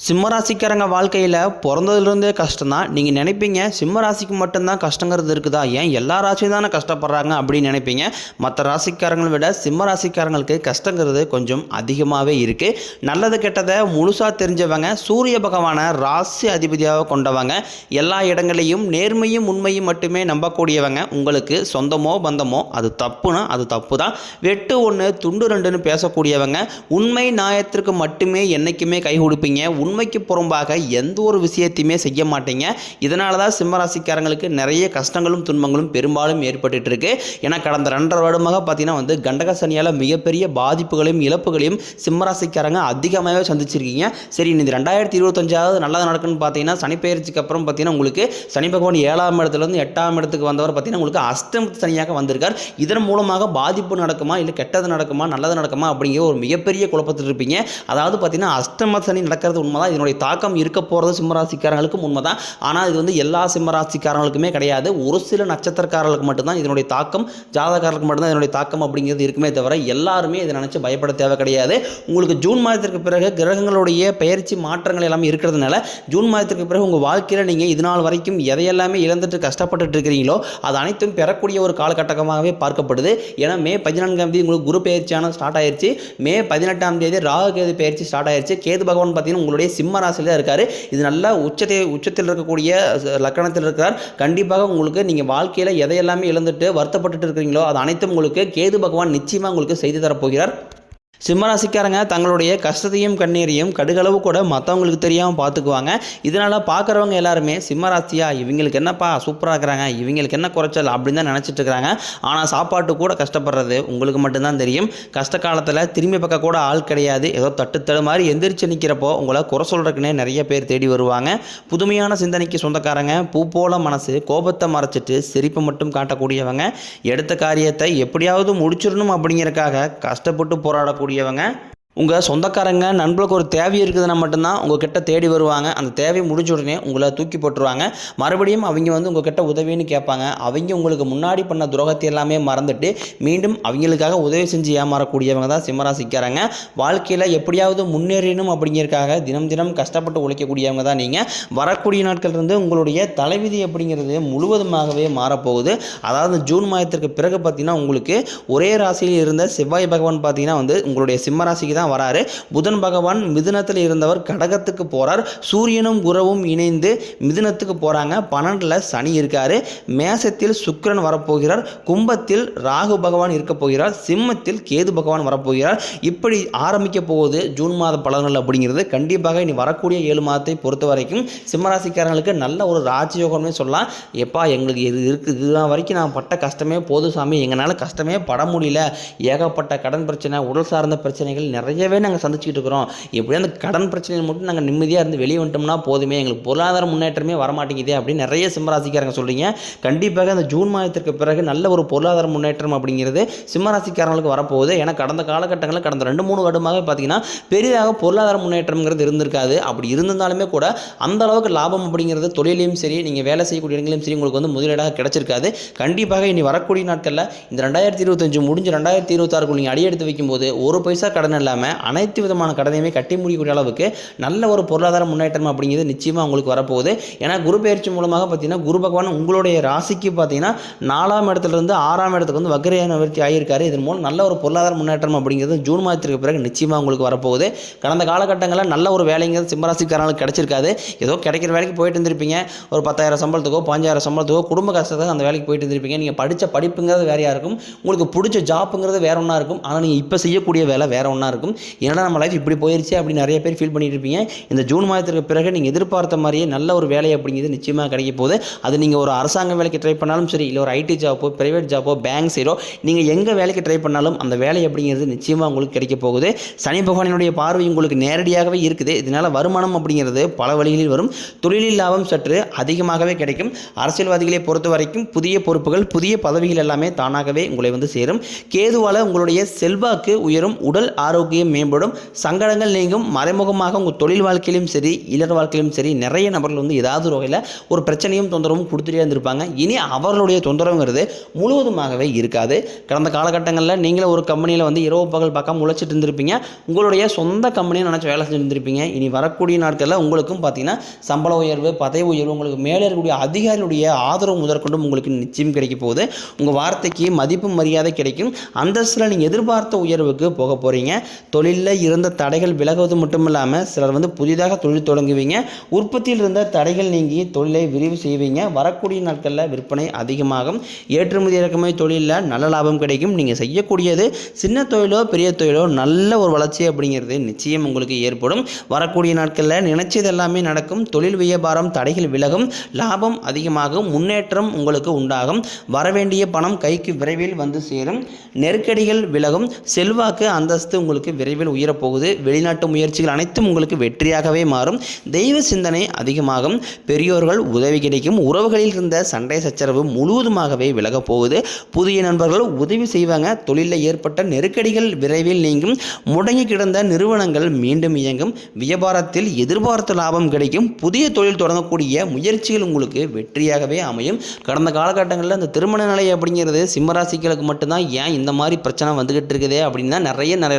சிம்மராசிக்காரங்க வாழ்க்கையில் பிறந்ததுலேருந்தே கஷ்டம் தான். நீங்கள் நினைப்பீங்க சிம்ம ராசிக்கு மட்டும்தான் கஷ்டங்கிறது இருக்குதா, ஏன் எல்லா ராசியும் தானே கஷ்டப்படுறாங்க அப்படின்னு நினைப்பீங்க. மற்ற ராசிக்காரங்களை விட சிம்ம ராசிக்காரங்களுக்கு கஷ்டங்கிறது கொஞ்சம் அதிகமாகவே இருக்குது. நல்லது கெட்டதை முழுசாக தெரிஞ்சவங்க, சூரிய பகவானை ராசி அதிபதியாக கொண்டவங்க, எல்லா இடங்களையும் நேர்மையும் உண்மையும் மட்டுமே நம்பக்கூடியவங்க. உங்களுக்கு சொந்தமோ பந்தமோ அது தப்புனா அது தப்பு தான். வெட்டு ஒன்று துண்டு ரெண்டுன்னு பேசக்கூடியவங்க, உண்மை நியாயத்திற்கு மட்டுமே என்றைக்குமே கை கொடுப்பீங்க. உண்மைக்கு புறம்பாக எந்த ஒரு விஷயத்தையுமே செய்ய மாட்டீங்க. இதனால தான் சிம்மராசிக்காரங்களுக்கு நிறைய கஷ்டங்களும் துன்பங்களும் பெரும்பாலும் ஏற்பட்டு இருக்கு. ஏன்னா கடந்த 2.5 வருடமாக பார்த்தீங்கன்னா கண்டக சனியால் மிகப்பெரிய பாதிப்புகளையும் இழப்புகளையும் சிம்மராசிக்காரங்க அதிகமாகவே சந்திச்சிருக்கீங்க. சரி, இந்த 2025 நல்லது நடக்குன்னு பார்த்தீங்கன்னா சனிப்பெயர்ச்சிக்கு அப்புறம் பார்த்தீங்கன்னா உங்களுக்கு சனி பகவான் 7ஆம் இடத்துலேருந்து 8ஆம் இடத்துக்கு வந்தவர் பார்த்தீங்கன்னா உங்களுக்கு அஷ்டம சனியாக வந்திருக்கார். இதன் மூலமாக பாதிப்பு நடக்குமா, இல்லை கெட்டது நடக்குமா, நல்லது நடக்குமா அப்படிங்கிற ஒரு மிகப்பெரிய குழப்பத்தில் இருப்பீங்க. அதாவது பார்த்தீங்கன்னா அஷ்டம சனி நடக்கிறது உண்மைதான். இதனுடைய தாக்கம் இருக்க போகிறது சிம்மராசிக்காரங்களுக்கும் உண்மைதான். ஆனால் இது எல்லா சிம்மராசிக்காரங்களுக்குமே கிடையாது. ஒரு சில நட்சத்திரக்காரர்களுக்கு மட்டும்தான் இதனுடைய தாக்கம், ஜாதகாரர்களுக்கு மட்டும்தான் இதனுடைய தாக்கம் அப்படிங்கிறது இருக்குமே தவிர எல்லாருமே இதை நினச்சி பயப்பட தேவை கிடையாது. உங்களுக்கு ஜூன் மாதத்திற்கு பிறகு கிரகங்களுடைய பெயர்ச்சி மாற்றங்கள் எல்லாமே இருக்கிறதுனால ஜூன் மாதத்திற்கு பிறகு உங்கள் வாழ்க்கையில் நீங்கள் இது நாள் வரைக்கும் எதையெல்லாமே இழந்துட்டு கஷ்டப்பட்டு இருக்கிறீங்களோ அது அனைத்தும் பெறக்கூடிய ஒரு காலகட்டமாகவே பார்க்கப்படுது. ஏன்னா மே 14ஆம் தேதி உங்களுக்கு குரு பெயர்ச்சியான ஸ்டார்ட் ஆயிடுச்சு. மே 18ஆம் தேதி ராகு கேது பெயர்ச்சி ஸ்டார்ட் ஆயிடுச்சு. கேது பகவான் பார்த்தீங்கன்னா உங்களுடைய சிம்ம ராசியில் தான் இருக்காரு. இது நல்லா உச்சத்தில் இருக்கக்கூடிய லக்கணத்தில் இருக்கிறார். கண்டிப்பாக உங்களுக்கு நீங்கள் வாழ்க்கையில் எதையெல்லாமே இழந்துட்டு வருத்தப்பட்டு இருக்கிறீங்களோ அது அனைத்தும் உங்களுக்கு கேது பகவான் நிச்சயமாக உங்களுக்கு செய்து தரப்போகிறார். சிம்மராசிக்காரங்க தங்களுடைய கஷ்டத்தையும் கண்ணீரையும் கடுகளவு கூட மற்றவங்களுக்கு தெரியாமல் பார்த்துக்குவாங்க. இதனால் பார்க்குறவங்க எல்லாருமே சிம்மராசியா இவங்களுக்கு என்னப்பா சூப்பராக இருக்கிறாங்க, இவங்களுக்கு என்ன குறைச்சல் அப்படின்னு தான் நினச்சிட்டு இருக்கிறாங்க. ஆனால் சாப்பாட்டு கூட கஷ்டப்படுறது உங்களுக்கு மட்டும்தான் தெரியும். கஷ்ட காலத்தில் திரும்பி பக்கம் கூட ஆள் கிடையாது. ஏதோ தட்டுத்தடு மாதிரி எந்திரிச்சு நிற்கிறப்போ உங்களை குறை சொல்கிறதுக்குன்னே நிறைய பேர் தேடி வருவாங்க. புதுமையான சிந்தனைக்கு சொந்தக்காரங்க, பூ போல மனசு, கோபத்தை மறைச்சிட்டு சிரிப்பு மட்டும் காட்டக்கூடியவங்க, எடுத்த காரியத்தை எப்படியாவது முடிச்சிடணும் அப்படிங்கிறதுக்காக கஷ்டப்பட்டு போராடக்கூடியவங்க. உங்கள் சொந்தக்காரங்க நண்பர்களுக்கு ஒரு தேவை இருக்குதுன்னா மட்டும்தான் உங்கள் கிட்ட தேடி வருவாங்க. அந்த தேவை முடிஞ்ச உடனே உங்களை தூக்கி போட்டுருவாங்க. மறுபடியும் அவங்க உங்கள் கிட்ட உதவின்னு கேட்பாங்க. அவங்க உங்களுக்கு முன்னாடி பண்ண துரோகத்தை எல்லாமே மறந்துட்டு மீண்டும் அவங்களுக்காக உதவி செஞ்சு ஏமாறக்கூடியவங்க தான் சிம்மராசிக்காரங்க. வாழ்க்கையில் எப்படியாவது முன்னேறணும் அப்படிங்கிறதுக்காக தினம் தினம் கஷ்டப்பட்டு உழைக்கக்கூடியவங்க தான் நீங்கள். வரக்கூடிய நாட்கள் இருந்து உங்களுடைய தலைவிதி அப்படிங்கிறது முழுவதுமாகவே மாறப்போகுது. அதாவது ஜூன் மாதத்திற்கு பிறகு பார்த்தீங்கன்னா உங்களுக்கு ஒரே ராசியில் இருந்த செவ்வாய் பகவான் பார்த்தீங்கன்னா உங்களுடைய சிம்மராசிக்கு தான் வராரு. புதன் பகவான் மிதுனத்தில் இருந்தவர் கடகத்துக்கு போறார். சூரியனும் குருவும் இணைந்து மிதுனத்துக்கு போறாங்க. 12ல் சனி இருக்காரு. மேசத்தில் சுக்கிரன் வரப்போகிறார். கும்பத்தில் ராகு பகவான் இருக்க போகிறார். சிம்மத்தில் கேது பகவான் வரப்போகிறார். இப்படி ஆரம்பிக்க போகுது ஜூன் மாத பலன்கள் அப்படிங்கிறது. கண்டிப்பாக இனி வரக்கூடிய 7 மாதத்தை பொறுத்த வரைக்கும் சிம்மராசிக்காரங்களுக்கு நல்ல ஒரு ராஜயோகம்னு சொல்லலாம். எப்பா எங்களுக்கு இது இருக்குது, இதுதான் வரைக்கும் நான் பட்ட கஷ்டமே போதும் சாமி, எங்களால் கஷ்டமே பட முடியல, ஏகப்பட்ட கடன் பிரச்சனை, உடல் சார்ந்த பிரச்சனைகள் நிறையவே நாங்கள் சந்திச்சுக்கிட்டு இருக்கிறோம். எப்படியும் அந்த கடன் பிரச்சனையில் மட்டும் நாங்கள் நிம்மதியாக இருந்து வெளியே வந்துட்டோம்னா போதுமே, எங்களுக்கு பொருளாதார முன்னேற்றமே வரமாட்டேங்குது அப்படின்னு நிறைய சிம்மராசிக்காரங்க சொல்கிறீங்க. கண்டிப்பாக அந்த ஜூன் மாதத்திற்கு பிறகு நல்ல ஒரு பொருளாதார முன்னேற்றம் அப்படிங்கிறது சிம்மராசிக்காரங்களுக்கு வரப்போகுது. ஏன்னா கடந்த காலகட்டங்களில் கடந்த 2-3 வருடமாக பார்த்தீங்கன்னா பெரிதாக பொருளாதார முன்னேற்றம்ங்கிறது இருந்திருக்காது. அப்படி இருந்திருந்தாலுமே கூட அந்த அளவுக்கு லாபம் அப்படிங்கிறது தொழிலையும் சரி, நீங்கள் வேலை செய்யக்கூடிய இடங்களையும் சரி உங்களுக்கு முதலீடாக கிடைச்சிருக்காது. கண்டிப்பாக இனி வரக்கூடிய நாட்களில் இந்த 2025 முடிஞ்சு 2026 நீங்கள் அடியெடுத்து வைக்கும்போது ஒரு பைசா கடன் இல்லாமல் அனைத்து விதமான கடனையுமே கட்டி முடிக்கக்கூடிய அளவுக்கு நல்ல ஒரு பொருளாதார முன்னேற்றம் அப்படிங்கிறது நிச்சயமாக உங்களுக்கு வரப்போகுது. ஏன்னா குரு பெயர்ச்சி மூலமாக பார்த்தீங்கன்னா குரு பகவான் உங்களுடைய ராசிக்கு பார்த்தீங்கன்னா 4ஆம் இடத்துலேருந்து 6ஆம் இடத்துக்கு வக்ர நிவர்த்தி ஆகியிருக்காரு. இதன் மூலம் நல்ல ஒரு பொருளாதார முன்னேற்றம் அப்படிங்கிறது ஜூன் மாதத்திற்கு பிறகு நிச்சயமாக உங்களுக்கு வரப்போகுது. கடந்த காலகட்டங்களில் நல்ல ஒரு வேலைங்கிறது சிம்மராசிக்காரங்களுக்கு கிடைச்சிருக்காது. ஏதோ கிடைக்கிற வேலைக்கு போயிட்டு இருந்திருப்பீங்க. ஒரு 10,000 சம்பளத்துக்கோ 15,000 சம்பளத்துக்கோ குடும்ப கஷ்டத்துக்கு அந்த வேலைக்கு போயிட்டு இருந்திருப்பீங்க. நீங்கள் படித்த படிப்புங்கிறது வேறையாக இருக்கும், உங்களுக்கு பிடிச்ச ஜாப்புங்கிறது வேற ஒன்றா இருக்கும். ஆனால் நீங்கள் இப்போ செய்யக்கூடிய வேலை வேற ஒன்றா இருக்கும். ஏன்னா நம்ம லைஃப் இப்படி போயிருச்சு அப்படின்னு நிறைய பேர் ஃபீல் பண்ணிட்டு இருப்பீங்க. இந்த ஜூன் மாதத்திற்கு பிறகு நீங்கள் எதிர்பார்த்த மாதிரியே நல்ல ஒரு வேலை அப்படிங்கிறது நிச்சயமாக கிடைக்க போகுது. அது நீங்கள் ஒரு அரசாங்க வேலைக்கு ட்ரை பண்ணாலும் சரி, இல்லை ஒரு ஐடி ஜாப்போ, பிரைவேட் ஜாப்போ, பேங்க் சைடோ, நீங்கள் எங்கே வேலைக்கு ட்ரை பண்ணாலும் அந்த வேலை அப்படிங்கிறது நிச்சயமாக உங்களுக்கு கிடைக்க போகுது. சனி பகவானினுடைய பார்வை உங்களுக்கு நேரடியாகவே இருக்குது. இதனால் வருமானம் அப்படிங்கிறது பல வழிகளில் வரும். தொழிலில் லாபம் சற்று அதிகமாகவே கிடைக்கும். அரசியல்வாதிகளை பொறுத்த வரைக்கும் புதிய பொறுப்புகள், புதிய பதவிகள் எல்லாமே தானாகவே உங்களை சேரும். கேதுவால் உங்களுடைய செல்வாக்கு உயரும். உடல் ஆரோக்கியம் வாழ்க்கையும் மேம்படும், சங்கடங்கள் நீங்கும். மறைமுகமாக உங்கள் தொழில் வாழ்க்கையிலும் சரி இல்லற வாழ்க்கையிலும் சரி நிறைய நபர்கள் வந்து ஏதாவது ஒரு வகையில் ஒரு பிரச்சனையும் தொந்தரவும் கொடுத்துட்டே இருந்திருப்பாங்க. இனி அவர்களுடைய தொந்தரவுங்கிறது முழுவதுமாகவே இருக்காது. கடந்த காலகட்டங்களில் நீங்களே ஒரு கம்பெனியில் வந்து இரவு பகல் பார்க்காம உழைச்சிட்டு இருந்திருப்பீங்க. உங்களுடைய சொந்த கம்பெனியை நினச்சி வேலை செஞ்சுருந்துருப்பீங்க. இனி வரக்கூடிய நாட்களில் உங்களுக்கும் பார்த்தீங்கன்னா சம்பள உயர்வு, பதவி உயர்வு, உங்களுக்கு மேலே இருக்கக்கூடிய அதிகாரிகளுடைய ஆதரவு முதற்கொண்டும் உங்களுக்கு நிச்சயம் கிடைக்க போகுது. உங்கள் வார்த்தைக்கு மதிப்பு மரியாதை கிடைக்கும். அந்தஸ்தில் நீங்கள் எதிர்பார்த்த உயர்வுக்கு போக போகிறீங்க. தொழிலில் இருந்த தடைகள் விலகுவது மட்டும் இல்லாமல் சிலர் வந்து புதிதாக தொழில் தொடங்குவீங்க. உற்பத்தியில் இருந்த தடைகள் நீங்கி தொழிலை விரிவு செய்வீங்க. வரக்கூடிய நாட்களில் விற்பனை அதிகமாகும். ஏற்றுமதி இறக்குமதி தொழிலில் நல்ல லாபம் கிடைக்கும். நீங்கள் செய்யக்கூடியது சின்ன தொழிலோ பெரிய தொழிலோ நல்ல ஒரு வளர்ச்சி அப்படிங்கிறது நிச்சயம் உங்களுக்கு ஏற்படும். வரக்கூடிய நாட்களில் நினைச்சது எல்லாமே நடக்கும். தொழில் வியாபாரம் தடைகள் விலகும். லாபம் அதிகமாகும். முன்னேற்றம் உங்களுக்கு உண்டாகும். வரவேண்டிய பணம் கைக்கு விரைவில் வந்து சேரும். நெருக்கடிகள் விலகும். செல்வாக்கு அந்தஸ்து உங்களுக்கு விரைவில் உயரப்போகுது. வெளிநாட்டு முயற்சிகள் அனைத்தும் உங்களுக்கு வெற்றியாகவே மாறும். தெய்வ சிந்தனை அதிகமாகும். பெரியோர்கள் உதவி கிடைக்கும். உறவுகளில் இருந்த சண்டை சச்சரவு முழுவதுமாகவே விலகப் போகுது. புதிய நண்பர்கள் உதவி செய்வாங்க. தொழிலில் ஏற்பட்ட நெருக்கடிகள் விரைவில் நீங்கும். முடங்கி கிடந்த நிறுவனங்கள் மீண்டும் இயங்கும். வியாபாரத்தில் எதிர்பார்த்த லாபம் கிடைக்கும். புதிய தொழில் தொடங்கக்கூடிய முயற்சிகள் உங்களுக்கு வெற்றியாகவே அமையும். கடந்த காலகட்டங்களில் இந்த திருமண நிலை அப்படிங்கிறது சிம்மராசிகளுக்கு மட்டும்தான் ஏன் இந்த மாதிரி பிரச்சனை வந்துகிட்டு இருக்குதே அப்படின்னு தான் நிறைய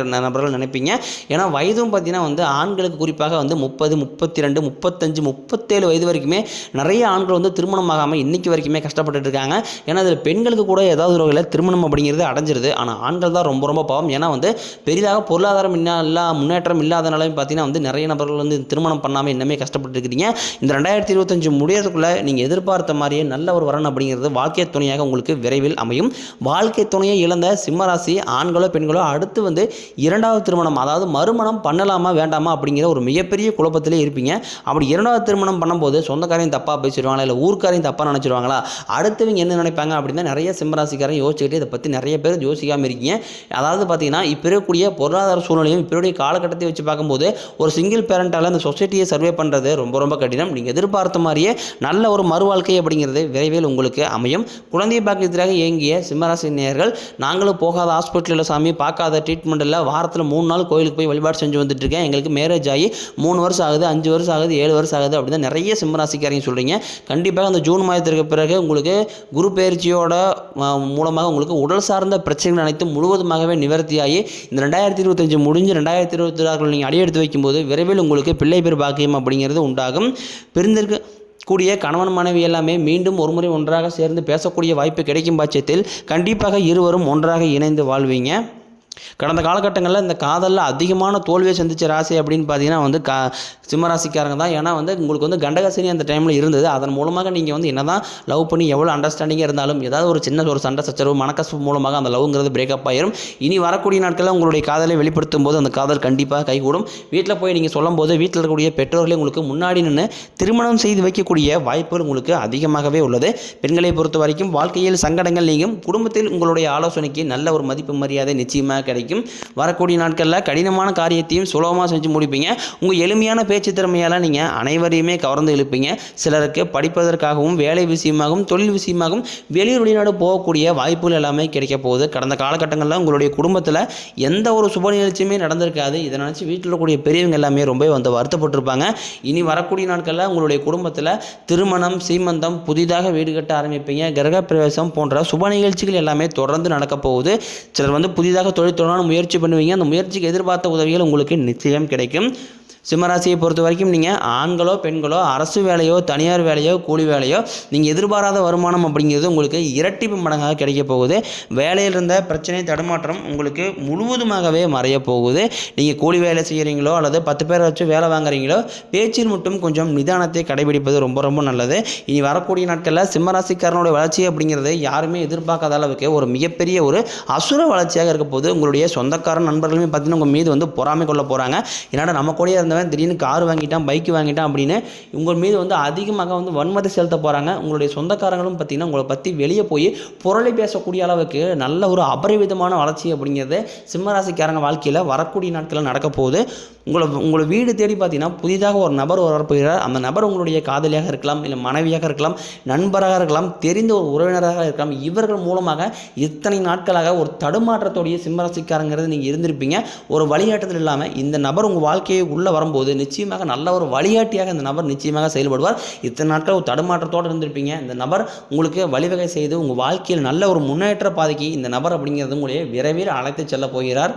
நபர்கள் நினைப்பீங்க. ஏன்னா வயதும் பார்த்தீங்கன்னா வந்து ஆண்களுக்கு குறிப்பாக வந்து 30, 32, 35, 37 வயது வரைக்குமே நிறைய ஆண்கள் வந்து திருமணம் ஆகாமல் இன்னைக்கு வரைக்குமே கஷ்டப்பட்டு இருக்காங்க. ஏன்னா அதில் பெண்களுக்கு கூட ஏதாவது ஒரு வகையில் திருமணம் அப்படிங்கிறது அடைஞ்சிருது. ஆனால் ஆண்கள் தான் ரொம்ப ரொம்ப பாவம். ஏன்னா வந்து பெரிதாக பொருளாதாரம் முன்னேற்றம் இல்லாதனாலையும் பார்த்தீங்கன்னா வந்து நிறைய நபர்கள் வந்து திருமணம் பண்ணாமல் இன்னமே கஷ்டப்பட்டு இருக்கிறீங்க. இந்த 2025 முடியறதுக்குள்ளே நீங்கள் எதிர்பார்த்த மாதிரியே நல்ல ஒரு வரன் அப்படிங்கிறது வாழ்க்கை துணையாக உங்களுக்கு விரைவில் அமையும். வாழ்க்கை துணையை இழந்த சிம்மராசி ஆண்களோ பெண்களோ அடுத்து வந்து இரண்டாவது திருமணம், அதாவது மறுமணம் பண்ணலாமா வேண்டாமா அப்படிங்கிற ஒரு மிகப்பெரிய குழப்பத்திலே இருப்பீங்க. அப்படி இரண்டாவது திருமணம் பண்ணும்போது சொந்தக்காரையும் தப்பாக பேசிடுவாங்களா, இல்லை ஊர்க்காரையும் தப்பாக நினச்சிடுவாங்களா, அடுத்தவங்க என்ன நினைப்பாங்க அப்படின்னா நிறைய சிம்மராசிக்காரன் யோசிச்சுக்கிட்டு இதை பற்றி நிறைய பேர் யோசிக்காமல் இருக்கீங்க. அதாவது பார்த்தீங்கன்னா இப்போ இருக்கக்கூடிய பொருளாதார சூழ்நிலையும் இப்போ காலகட்டத்தை வச்சு பார்க்கும்போது ஒரு சிங்கிள் பேரண்டால் அந்த சொசைட்டியை சர்வே பண்ணுறது ரொம்ப ரொம்ப கடினம். நீங்கள் எதிர்பார்த்த மாதிரியே நல்ல ஒரு மறுவாழ்க்கை அப்படிங்கிறது விரைவில் உங்களுக்கு அமையும். குழந்தை பாக்கியத்திற்காக இயங்கிய சிம்மராசி நேயர்கள், நாங்களும் போகாத ஹாஸ்பிட்டலில் சாமி, பார்க்காத ட்ரீட்மெண்ட் இல்லை, வாரத்தில் 3 நாள் கோயிலுக்கு போய் வழிபாடு செஞ்சு வந்துட்டு இருக்கேன், எங்களுக்கு மேரேஜ் ஆகி 3 வருஷம் ஆகுது, 5 வருஷம் ஆகுது, 7 வருஷம் ஆகுது அப்படின்னு நிறைய சிம்மராசிக்காரங்க சொல்கிறீங்க. கண்டிப்பாக அந்த ஜூன் மாதத்திற்கு பிறகு உங்களுக்கு குரு பயிற்சியோட மூலமாக உங்களுக்கு உடல் சார்ந்த பிரச்சனைகள் அனைத்தும் முழுவதுமாகவே நிவர்த்தியாகி இந்த 2025 முடிஞ்சு 2026 நீங்கள் அடியெடுத்து வைக்கும்போது விரைவில் உங்களுக்கு பிள்ளை பேர் பாக்கியம் அப்படிங்கிறது உண்டாகும். பிரிந்திருக்க கூடிய கணவன் மனைவி எல்லாமே மீண்டும் ஒருமுறை ஒன்றாக சேர்ந்து பேசக்கூடிய வாய்ப்பு கிடைக்கும் பட்சத்தில் கண்டிப்பாக இருவரும் ஒன்றாக இணைந்து வாழ்வீங்க. கடந்த காலகட்டங்களில் இந்த காதலில் அதிகமான தோல்வியை சந்தித்த ராசி அப்படின்னு பார்த்தீங்கன்னா வந்து சிம்மராசிக்காரங்க தான். ஏன்னா வந்து உங்களுக்கு வந்து கண்டகசனி அந்த டைமில் இருந்தது. அதன் மூலமாக நீங்கள் வந்து என்ன தான் லவ் பண்ணி எவ்வளோ அண்டர்ஸ்டாண்டிங்காக இருந்தாலும் ஏதாவது ஒரு சின்ன ஒரு சண்டை சச்சரவு மனக்கசப்பு மூலமாக அந்த லவ்ங்கிறது பிரேக்கப் ஆயிரும். இனி வரக்கூடிய நாட்களில் உங்களுடைய காதலை வெளிப்படுத்தும் போது அந்த காதல் கண்டிப்பாக கைகூடும். வீட்டில் போய் நீங்கள் சொல்லும் போது வீட்டில் இருக்கக்கூடிய பெற்றோர்களே உங்களுக்கு முன்னாடி நின்று திருமணம் செய்து வைக்கக்கூடிய வாய்ப்புகள் உங்களுக்கு அதிகமாகவே உள்ளது. பெண்களை பொறுத்த வரைக்கும் வாழ்க்கையில் சங்கடங்கள் நீங்கும். குடும்பத்தில் உங்களுடைய ஆலோசனைக்கு நல்ல ஒரு மதிப்பு மரியாதை நிச்சயமாக கிடைக்கும். வரக்கூடிய நாட்களில் கடினமான காரியத்தையும் சுலபமாக செஞ்சு முடிப்பீங்க. உங்கள் எளிமையான பேச்சு திறமையால் நீங்கள் அனைவரையுமே கவர்ந்து இழுப்பீங்க. சிலருக்கு படிப்பதற்காகவும் வேலை விஷயமாகவும் தொழில் விஷயமாகவும் வெளியூர் வெளிநாடு போகக்கூடிய வாய்ப்புகள் எல்லாமே கிடைக்க போகுது. கடந்த காலகட்டங்களில் உங்களுடைய குடும்பத்தில் எந்த ஒரு சுப நிகழ்ச்சியுமே நடந்திருக்காது. இதை நினச்சி வீட்டில் இருக்கக்கூடிய பெரியவங்க எல்லாமே ரொம்ப வந்து வருத்தப்பட்டிருப்பாங்க. இனி வரக்கூடிய நாட்களில் உங்களுடைய குடும்பத்தில் திருமணம், சீமந்தம், புதிதாக வீடு கட்ட ஆரம்பிப்பீங்க. கிரக பிரவேசம் போன்ற சுப நிகழ்ச்சிகள் எல்லாமே தொடர்ந்து நடக்க போகுது. சிலர் வந்து புதிதாக தொழில் முயற்சி பண்ணுவீங்க. அந்த முயற்சிக்கு எதிர்பார்த்த உதவிகள் உங்களுக்கு நிச்சயம் கிடைக்கும். சிம்மராசியை பொறுத்த வரைக்கும் நீங்கள் ஆண்களோ பெண்களோ அரசு வேலையோ தனியார் வேலையோ கூலி வேலையோ நீங்கள் எதிர்பாராத வருமானம் அப்படிங்கிறது உங்களுக்கு இரட்டிப்பு மடங்காக கிடைக்க போகுது. வேலையில் இருந்த பிரச்சனை தடுமாற்றம் உங்களுக்கு முழுவதுமாகவே மறைய போகுது. நீங்கள் கூலி வேலை செய்கிறீங்களோ அல்லது 10 பேரை வச்சு வேலை வாங்குறீங்களோ பேச்சில் மட்டும் கொஞ்சம் நிதானத்தை கடைபிடிப்பது ரொம்ப ரொம்ப நல்லது. இனி வரக்கூடிய நாட்களில் சிம்மராசிக்காரனுடைய வளர்ச்சி அப்படிங்கிறது யாருமே எதிர்பார்க்காத அளவுக்கு ஒரு மிகப்பெரிய ஒரு அசுர வளர்ச்சியாக இருக்க போது. உங்களுடைய சொந்தக்காரன் நண்பர்களுமே பார்த்தீங்கன்னா உங்கள் மீது வந்து பொறாமை கொள்ள போகிறாங்க. ஏன்னா நம்ம கூட இருந்த இருந்தவன் திடீர்னு கார் வாங்கிட்டான், பைக் வாங்கிட்டான் அப்படின்னு உங்கள் மீது வந்து அதிகமாக வந்து வன்மத்தை செலுத்த போகிறாங்க. உங்களுடைய சொந்தக்காரங்களும் பார்த்திங்கன்னா உங்களை பற்றி வெளியே போய் புரளி பேசக்கூடிய அளவுக்கு நல்ல ஒரு அபரிவிதமான வளர்ச்சி அப்படிங்கிறது சிம்மராசிக்காரங்க வாழ்க்கையில் வரக்கூடிய நாட்களில் நடக்க போகுது. உங்களை வீடு தேடி பார்த்தீங்கன்னா புதிதாக ஒரு நபர் வரப்போகிறார். அந்த நபர் உங்களுடைய காதலியாக இருக்கலாம், இல்லை மனைவியாக இருக்கலாம், நண்பராக இருக்கலாம், தெரிந்த ஒரு உறவினராக இருக்கலாம். இவர்கள் மூலமாக இத்தனை நாட்களாக ஒரு தடுமாற்றத்தோடைய சிம்மராசிக்காரங்கிறது நீங்கள் இருந்திருப்பீங்க. ஒரு வழிகாட்டுதல் இல்லாமல் இந்த நபர் உங்கள் வாழ்க்கையை உள்ளே வரும்போது நிச்சயமாக நல்ல ஒரு வழிகாட்டியாக இந்த நபர் நிச்சயமாக செயல்படுவார். இத்தனை நாட்கள் ஒரு தடுமாற்றத்தோடு இருந்திருப்பீங்க. இந்த நபர் உங்களுக்கு வழிவகை செய்து உங்கள் வாழ்க்கையில் நல்ல ஒரு முன்னேற்ற பாதைக்கு இந்த நபர் அப்படிங்கிறது உங்களையே விரைவில் அழைத்து செல்ல போகிறார்.